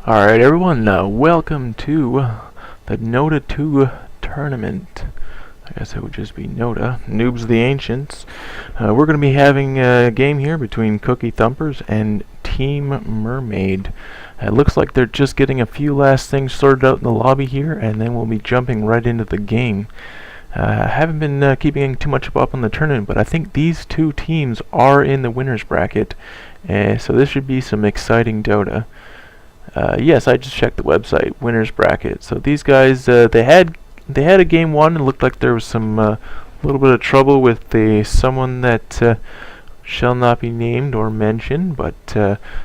Alright everyone, welcome to the Nota 2 tournament. I guess it would just be Nota, Noobs of the Ancients. We're going to be having a game here between Cookie Thumpers and Team Mermaid. It looks like they're just getting a few last things sorted out in the lobby here, and then we'll be jumping right into the game. I haven't been keeping too much up on the tournament, but I think these two teams are in the winner's bracket, so this should be some exciting Dota. Yes, I just checked the website, winners bracket. So these guys, they had a game one. It looked like there was some little bit of trouble with someone that shall not be named or mentioned. But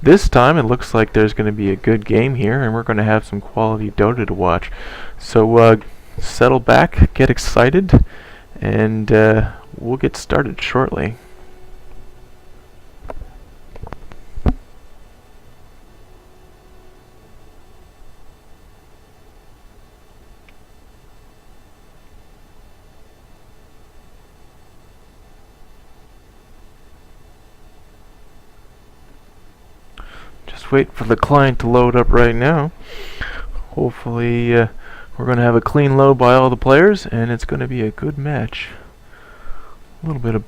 this time, it looks like there's going to be a good game here, and we're going to have some quality Dota to watch. So settle back, get excited, and we'll get started shortly. Wait for the client to load up right now. Hopefully we're going to have a clean load by all the players and it's going to be a good match. A little bit of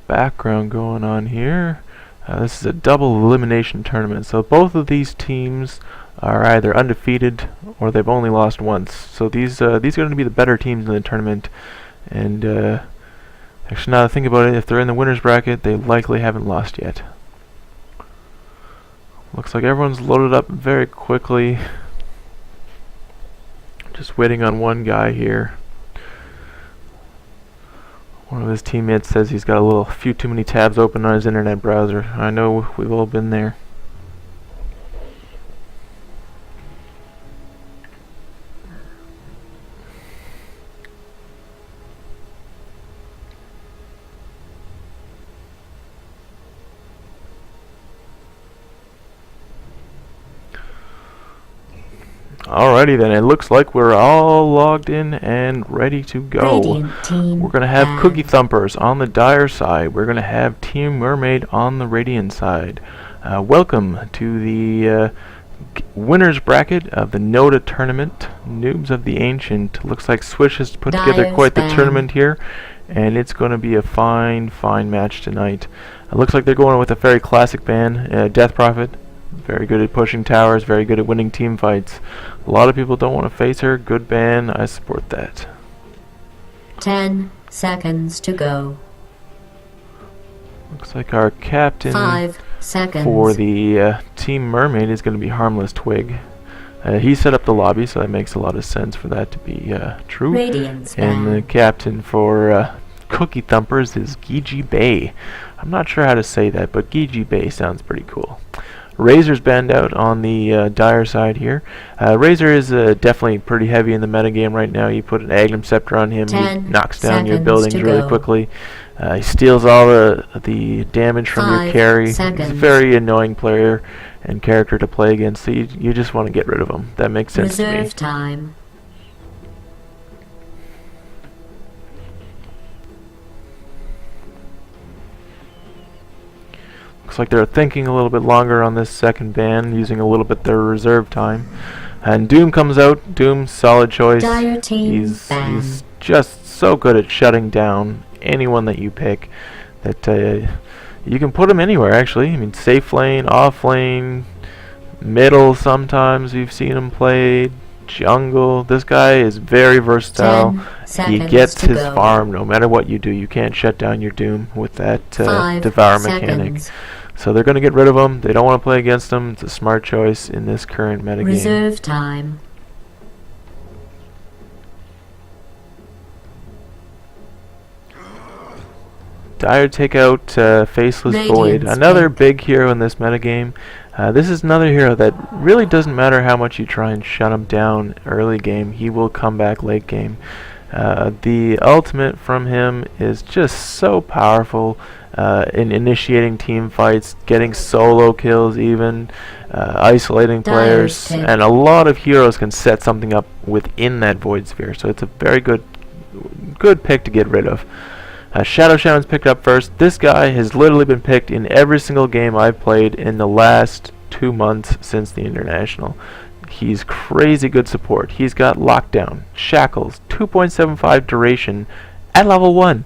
background going on here. This is a double elimination tournament, so both of these teams are either undefeated or they've only lost once. So these are going to be the better teams in the tournament, and actually now that I think about it, if they're in the winner's bracket they likely haven't lost yet. Looks like everyone's loaded up very quickly. Just waiting on one guy here. One of his teammates says he's got a few too many tabs open on his internet browser. I know we've all been there. Alrighty then, it looks like we're all logged in and ready to go. We're going to have Cookie Thumpers on the Dire side. We're going to have Team Mermaid on the Radiant side. Welcome to the winner's bracket of the Nota tournament, Noobs of the Ancient. Looks like Swish has put together quite the tournament here, and it's going to be a fine match tonight. It looks like they're going with a very classic ban, Death Prophet. Very good at pushing towers, very good at winning team fights. A lot of people don't want to face her. Good ban, I support that. 10 seconds to go. Looks like our captain 5 seconds for the Team Mermaid is going to be Harmless Twig. He set up the lobby, so that makes a lot of sense for that to be true. And the captain for Cookie Thumpers is Gigi Bay. I'm not sure how to say that, but Gigi Bay sounds pretty cool. Razor's banned out on the Dire side here. Razor is definitely pretty heavy in the metagame right now. You put an Agnum Scepter on him, he knocks down your buildings really quickly. He steals all the damage from your carry. He's a very annoying player and character to play against, so you just want to get rid of him. That makes sense to me. Reserve time. Looks like they're thinking a little bit longer on this second ban, using a little bit their reserve time. And Doom comes out. Doom, solid choice. He's just so good at shutting down anyone that you pick that you can put him anywhere, actually. I mean, safe lane, off lane, middle sometimes we've seen him play, jungle. This guy is very versatile. He gets his farm no matter what you do. You can't shut down your Doom with that Devour mechanic. So they're going to get rid of him. They don't want to play against him. It's a smart choice in this current metagame. Reserve time. Dire take out Faceless Void. Another big hero in this metagame. This is another hero that really doesn't matter how much you try and shut him down early game. He will come back late game. The ultimate from him is just so powerful in initiating team fights, getting solo kills even, isolating players, and a lot of heroes can set something up within that Void Sphere, so it's a very good pick to get rid of. Shadow Shaman's picked up first. This guy has literally been picked in every single game I've played in the last 2 months since the International. He's crazy good support. He's got Lockdown, Shackles, 2.75 duration at level 1.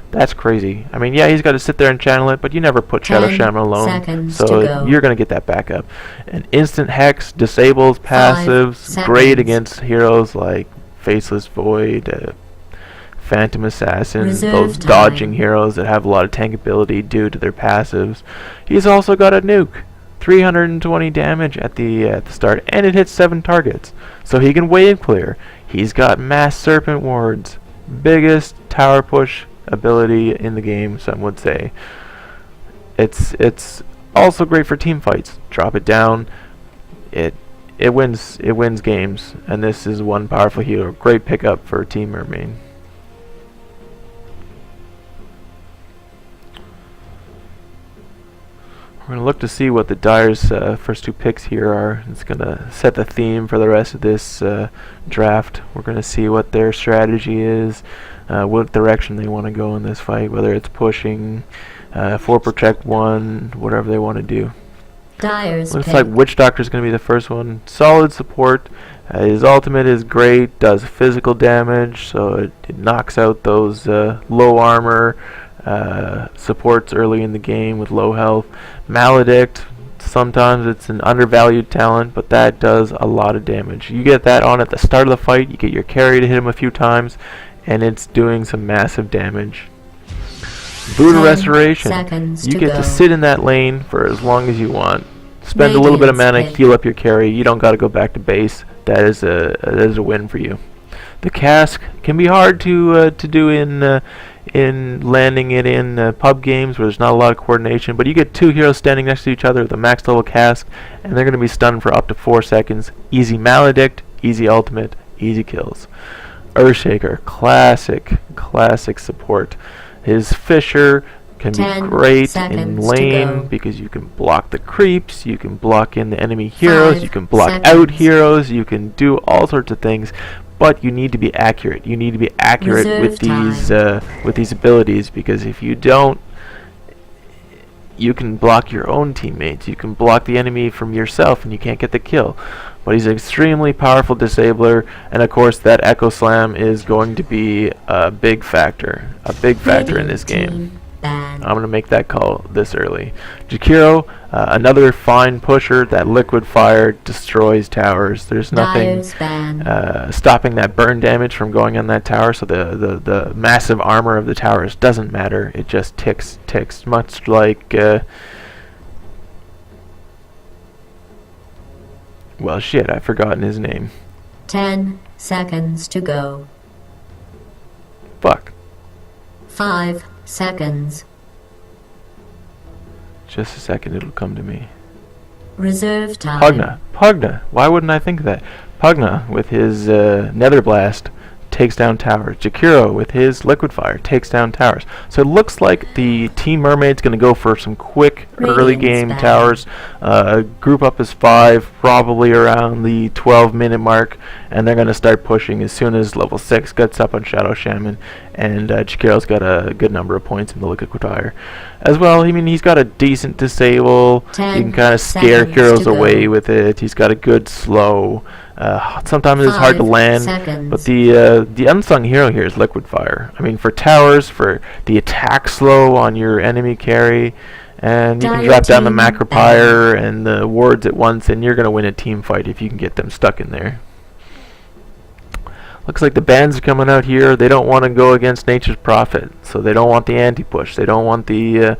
That's crazy. I mean, yeah, he's got to sit there and channel it, but you never put Shadow 10 Shaman alone, seconds to so go. you're going to get that back up. And Instant Hex disables 5 passives, great seconds. against heroes like Faceless Void, Phantom Assassin, Reserve those time. dodging heroes that have a lot of tankability due to their passives. He's also got a nuke, 320 damage at the start, and it hits 7 targets, so he can wave clear. He's got Mass Serpent Wards, biggest tower push ability in the game, some would say. It's also great for team fights. Drop it down, it wins games, and this is one powerful hero. Great pickup for Team Mermaid. We're going to look to see what the Dyer's first 2 picks here are. It's going to set the theme for the rest of this draft. We're going to see what their strategy is, what direction they want to go in this fight, whether it's pushing, 4 protect 1, whatever they want to do. Dyer's Looks pick. like Witch Doctor is going to be the first one. Solid support. His ultimate is great, does physical damage, so it knocks out those low armor supports early in the game with low health. Maledict, sometimes it's an undervalued talent, but that does a lot of damage. You get that on at the start of the fight, you get your carry to hit him a few times, and it's doing some massive damage. Voodoo 10 Restoration, seconds you to get go. to sit in that lane for as long as you want. Spend a little bit of mana, Radiant's pick. heal up your carry. You don't got to go back to base. That is a win for you. The cask can be hard to do in landing it in pub games where there's not a lot of coordination, but you get 2 heroes standing next to each other with a max level cask, and they're going to be stunned for up to 4 seconds. Easy Maledict, easy ultimate, easy kills. Earthshaker, classic support. His Fisher can be 10 great in seconds to lane go. because you can block the creeps, you can block in the enemy heroes, 5 you can block out seconds. heroes, you can do all sorts of things, but you need to be accurate. You need to be accurate Reserve with these abilities, because if you don't, you can block your own teammates, you can block the enemy from yourself, and you can't get the kill. But he's an extremely powerful disabler, and of course that Echo Slam is going to be a big factor in this game. Ban. I'm going to make that call this early. Jakiro, another fine pusher. That liquid fire destroys towers. There's nothing Dyer's ban. stopping that burn damage from going on that tower, so the massive armor of the towers doesn't matter. It just ticks, much like... well, shit, I've forgotten his name. 10 seconds to go. Fuck. 5 seconds. Just a second, it'll come to me. Reserve time. Pugna. Why wouldn't I think of that? Pugna, with his Nether Blast, takes down towers. Jakiro, with his Liquid Fire, takes down towers. So it looks like the Team Mermaid's going to go for some quick early Radiant's game back. towers. Group up as 5, probably around the 12-minute mark, and they're going to start pushing as soon as level 6 gets up on Shadow Shaman, and Jakiro's got a good number of points in the Liquid Fire. As well, I mean, he's got a decent disable. 10 You can kind of scare seconds heroes to go. away with it. He's got a good slow. Sometimes it's hard to 5 land, seconds. but the unsung hero here is Liquid Fire. I mean, for towers, for the attack slow on your enemy carry, and you can drop down the Dieting Macropyre and the wards at once, and you're going to win a team fight if you can get them stuck in there. Looks like the bans are coming out here. They don't want to go against Nature's Prophet, so they don't want the anti-push. They don't want the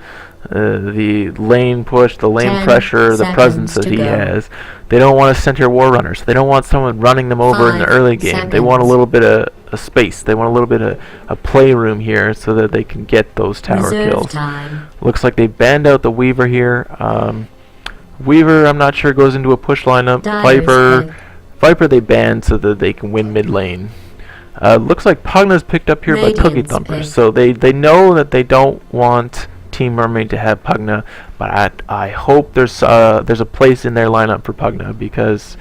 lane push, the lane 10 pressure, the presence seconds that to he go. has. They don't want to center War Runners. They don't want someone running them over in the 5 early game. They want a seconds. little bit of space. They want a little bit of a playroom here so that they can get those tower Reserve kills. time. Looks like they banned out the Weaver here. Weaver, I'm not sure, goes into a push lineup. Dyer's Viper they banned so that they can win mid lane. Looks like Pugna's picked up here by Cookie Radiant's Thumpers, pick. so they know that they don't want Team Mermaid to have Pugna, but I hope there's a place in their lineup for Pugna, because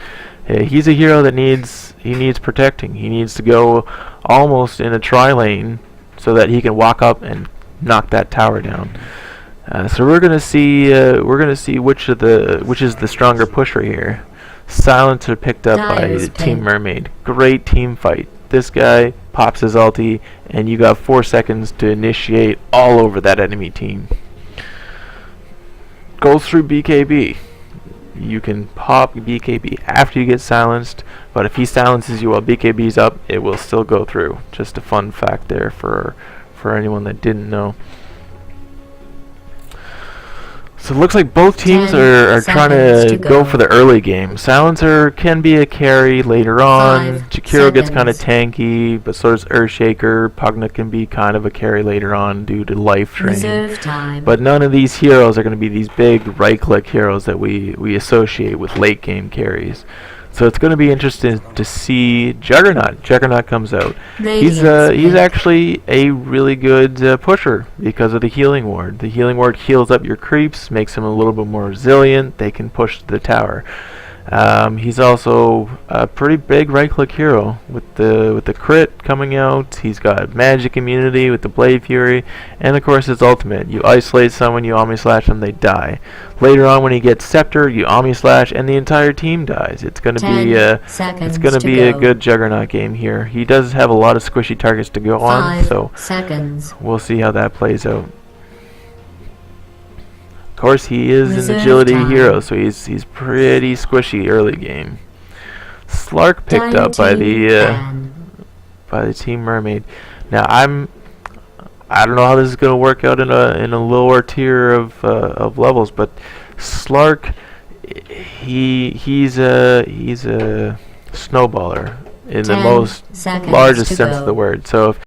he's a hero that needs protecting. He needs to go almost in a tri lane so that he can walk up and knock that tower down. So we're gonna see which is the stronger pusher here. Silencer picked up by Dyer's Team pin. Mermaid. Great team fight. This guy pops his ulti, and you got 4 seconds to initiate all over that enemy team. Goes through BKB. You can pop BKB after you get silenced, but if he silences you while BKB's up, it will still go through. Just a fun fact there for anyone that didn't know. So it looks like both teams 10 are trying seconds to to go go. for the early game. Silencer can be a carry later on. 5 Jakiro gets kind of seconds. tanky, but so does Earthshaker. Pugna can be kind of a carry later on due to life drain. Reserve time. But none of these heroes are going to be these big right-click heroes that we associate with late-game carries. So it's going to be interesting to see Juggernaut. Juggernaut comes out. He's Radiant's actually a really good pusher because of the healing ward. The healing ward heals up your creeps, makes them a little bit more resilient. They can push the tower. He's also a pretty big right-click hero with the crit coming out. He's got magic immunity with the Blade Fury, and of course his ultimate. You isolate someone, you Omni Slash them, they die. Later on, when he gets Scepter, you Omni Slash, and the entire team dies. It's going to be 10 seconds a go. good Juggernaut game here. He does have a lot of squishy targets to go on, 5 so seconds. we'll see how that plays out. Of course, he is an Reserve agility time. hero, so he's pretty squishy early game. Slark picked Dire up by team ban. the Team Mermaid. Now I don't know how this is going to work out in a lower tier of levels, but Slark, he's a snowballer in the 10 most seconds largest to sense go. of the word. So if